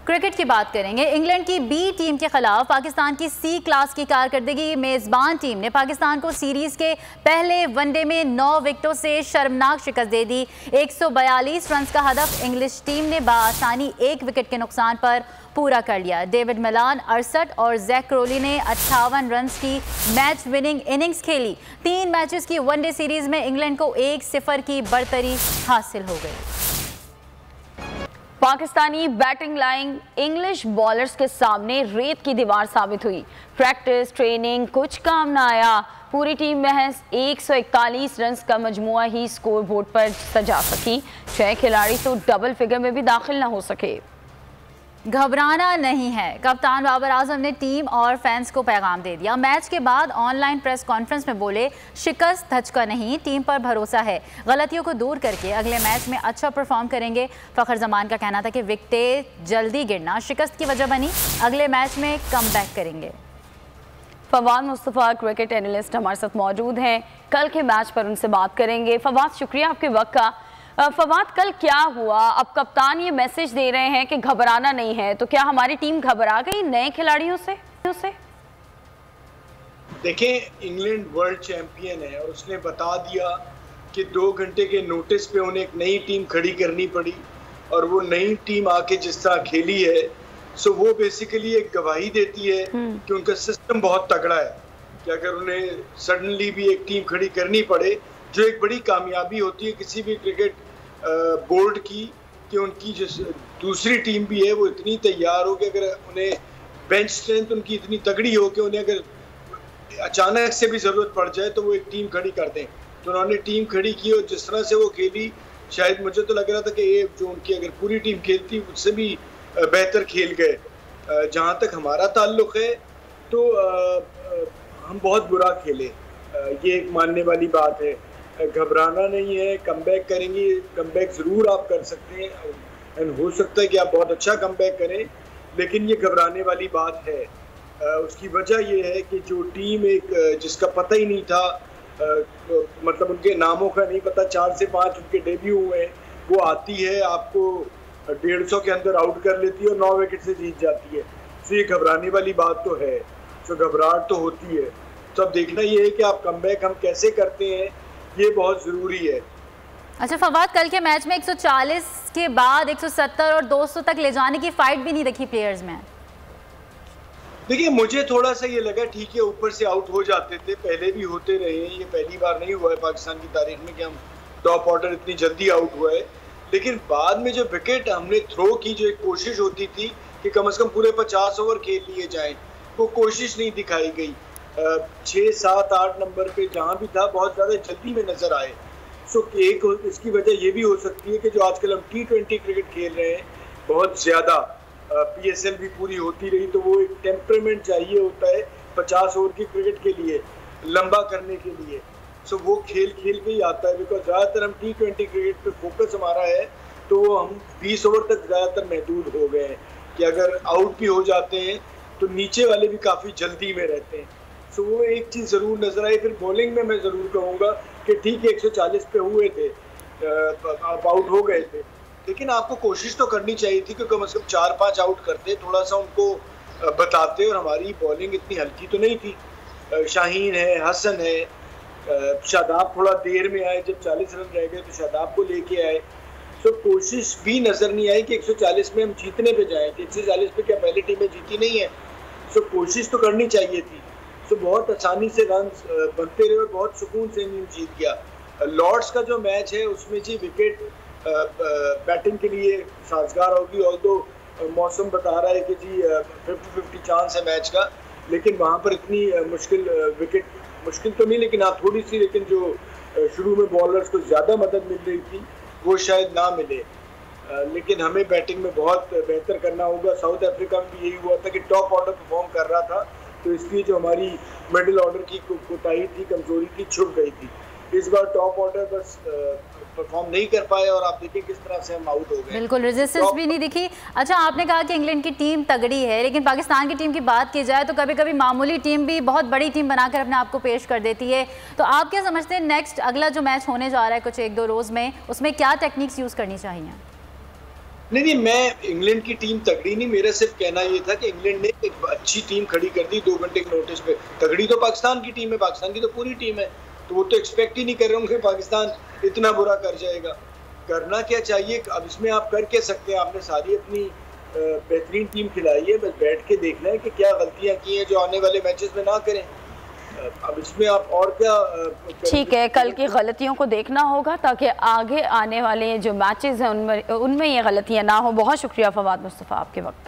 Cricket की बात करेंगे। इंग्लैंड की बी टीम के खिलाफ पाकिस्तान की सी क्लास की कारकर्दगी। मेजबान टीम ने पाकिस्तान को सीरीज के पहले वनडे में 9 विकेटों से शर्मनाक शिकस्त दे दी। 142 रन का हदफ इंग्लिश टीम ने बआसानी 1 विकेट के नुकसान पर पूरा कर लिया। डेविड मिलान 68 और जैक क्रोली ने 58 रन की मैच विनिंग इनिंग्स खेली। 3 मैचेस की वनडे सीरीज में इंग्लैंड को 1-0 की बढ़तरी हासिल हो गई। Pakistani batting line English bowlers के सामने रेत की दीवार साबित हुई। प्रैक्टिस ट्रेनिंग कुछ काम ना आया। पूरी टीम महज 141 रन का मजमुआ ही स्कोर बोर्ड पर सजा सकी। 6 खिलाड़ी तो डबल फिगर में भी दाखिल ना हो सके। घबराना नहीं है, कप्तान बाबर आजम ने टीम और फैंस को पैगाम दे दिया। मैच के बाद ऑनलाइन प्रेस कॉन्फ्रेंस में बोले, शिकस्त धचका नहीं, टीम पर भरोसा है, गलतियों को दूर करके अगले मैच में अच्छा परफॉर्म करेंगे। फखर जमान का कहना था कि विकेटें जल्दी गिरना शिकस्त की वजह बनी, अगले मैच में कमबैक करेंगे। फवाद मुस्तफ़ा क्रिकेट एनालिस्ट हमारे साथ मौजूद हैं, कल के मैच पर उनसे बात करेंगे। फवाद, शुक्रिया आपके वक्त का। फवाद, कल क्या हुआ? अब कप्तान ये मैसेज दे रहे हैं कि घबराना नहीं है, तो क्या हमारी टीम घबरा गई नए खिलाड़ियों से? देखें, इंग्लैंड वर्ल्ड चैंपियन है और उसने बता दिया कि 2 घंटे के नोटिस पे उन्हें एक नई टीम खड़ी करनी पड़ी और वो नई टीम आके जिस तरह खेली है, सो वो बेसिकली एक गवाही देती है कि उनका सिस्टम बहुत तगड़ा है कि अगर उन्हें सडनली भी एक टीम खड़ी करनी पड़े, जो एक बड़ी कामयाबी होती है किसी भी क्रिकेट बोर्ड की, कि उनकी जो दूसरी टीम भी है वो इतनी तैयार हो कि अगर उन्हें बेंच स्ट्रेंथ उनकी इतनी तगड़ी हो कि उन्हें अगर अचानक से भी ज़रूरत पड़ जाए तो वो एक टीम खड़ी कर दें। तो उन्होंने टीम खड़ी की और जिस तरह से वो खेली, शायद मुझे तो लग रहा था कि ये जो उनकी अगर पूरी टीम खेलती उससे भी बेहतर खेल गए। जहाँ तक हमारा ताल्लुक़ है तो हम बहुत बुरा खेले, ये एक मानने वाली बात है। घबराना नहीं है, कमबैक करेंगे, कमबैक ज़रूर आप कर सकते हैं एंड हो सकता है कि आप बहुत अच्छा कमबैक करें, लेकिन ये घबराने वाली बात है। उसकी वजह ये है कि जो टीम एक जिसका पता ही नहीं था, मतलब उनके नामों का नहीं पता, 4 से 5 उनके डेब्यू हुए हैं, वो आती है, आपको 150 के अंदर आउट कर लेती है और 9 विकेट से जीत जाती है। तो ये घबराने वाली बात तो है, तो घबराहट तो होती है। तो अब देखना ये है कि आप कमबैक हम कैसे करते हैं, ये बहुत ज़रूरी है। अच्छा फवाद, कल के मैच में 140 के बाद 170 और 200 तक ले जाने की फाइट भी नहीं दिखी प्लेयर्स में। देखिए, मुझे थोड़ा सा ये लगा ठीक है, ऊपर से आउट हो जाते थे, पहले भी होते रहे हैं, ये पहली बार नहीं हुआ है पाकिस्तान की तारीख में कि हम टॉप ऑर्डर इतनी जल्दी आउट हुआ है। लेकिन बाद में जो विकेट हमने थ्रो की, जो एक कोशिश होती थी कि कम से कम पूरे 50 ओवर खेल लिए जाएं, वो कोशिश नहीं दिखाई गई। 6, 7, 8 नंबर पे जहाँ भी था बहुत ज़्यादा जल्दी में नज़र आए। सो एक इसकी वजह ये भी हो सकती है कि जो आजकल हम T20 क्रिकेट खेल रहे हैं, बहुत ज़्यादा PSL भी पूरी होती रही, तो वो एक टेम्परामेंट चाहिए होता है 50 ओवर की क्रिकेट के लिए, लंबा करने के लिए। सो वो खेल के ही आता है, बिकॉज ज़्यादातर हम T20 क्रिकेट पे फोकस हमारा है, तो हम 20 ओवर तक ज़्यादातर महदूद हो गए हैं कि अगर आउट भी हो जाते हैं तो नीचे वाले भी काफ़ी जल्दी में रहते हैं। तो वो एक चीज़ ज़रूर नज़र आई। फिर बॉलिंग में मैं ज़रूर कहूँगा कि ठीक है 140 पे हुए थे, आप आउट हो गए थे, लेकिन आपको कोशिश तो करनी चाहिए थी कि कम से कम 4-5 आउट करते, थोड़ा सा उनको बताते। और हमारी बॉलिंग इतनी हल्की तो नहीं थी, शाहीन है, हसन है, शादाब थोड़ा देर में आए, जब 40 रन रह गए तो शादाब को लेके आए। तो कोशिश भी नज़र नहीं आई कि 140 में हम जीतने पे जाएँ। 140 पे क्या पहली टीमें जीती नहीं है? सो कोशिश तो करनी चाहिए थी। तो बहुत आसानी से रन बनते रहे और बहुत सुकून से टीम जीत गया। लॉर्ड्स का जो मैच है उसमें जी विकेट बैटिंग के लिए साजगार होगी, और तो मौसम बता रहा है कि जी 50-50 चांस है मैच का, लेकिन वहाँ पर इतनी मुश्किल तो नहीं, लेकिन हाँ थोड़ी सी, लेकिन जो शुरू में बॉलर्स को ज़्यादा मदद मिल रही थी वो शायद ना मिले। लेकिन हमें बैटिंग में बहुत बेहतर करना होगा। साउथ अफ्रीका में भी यही हुआ था कि टॉप ऑर्डर परफॉर्म कर रहा था, तो इसलिए जो हमारी मिडिल ऑर्डर की कोताही थी, कमजोरी थी, छुप गई थी। इस बार टॉप ऑर्डर बस परफॉर्म नहीं कर पाए और आप देखिए किस तरह से हम आउट हो गए। बिल्कुल रेजिस्टेंस भी नहीं दिखी। अच्छा, आपने कहा कि इंग्लैंड की टीम तगड़ी है, लेकिन पाकिस्तान की टीम की बात की जाए तो कभी कभी मामूली टीम भी बहुत बड़ी टीम बनाकर अपने आप को पेश कर देती है। तो आप क्या समझते हैं नेक्स्ट अगला जो मैच होने जा रहा है कुछ 1-2 रोज़ में, उसमें क्या टेक्निक्स यूज़ करनी चाहिए? नहीं, मैं इंग्लैंड की टीम तगड़ी नहीं, मेरा सिर्फ कहना ये था कि इंग्लैंड ने एक अच्छी टीम खड़ी कर दी 2 घंटे के नोटिस पे। तगड़ी तो पाकिस्तान की टीम है, पाकिस्तान की तो पूरी टीम है, तो वो तो एक्सपेक्ट ही नहीं कर रहे होंगे पाकिस्तान इतना बुरा कर जाएगा। करना क्या चाहिए, अब इसमें आप कर क्या सकते हैं, आपने सारी अपनी बेहतरीन टीम खिलाई है, बस बैठ के देखना है कि क्या गलतियां की हैं जो आने वाले मैचेस में ना करें। अब इसमें आप और क्या ठीक है, कल की गलतियों को देखना होगा ताकि आगे आने वाले जो मैचेस हैं उनमें ये गलतियां ना हो। बहुत शुक्रिया फवाद मुस्तफ़ा आपके वक्त।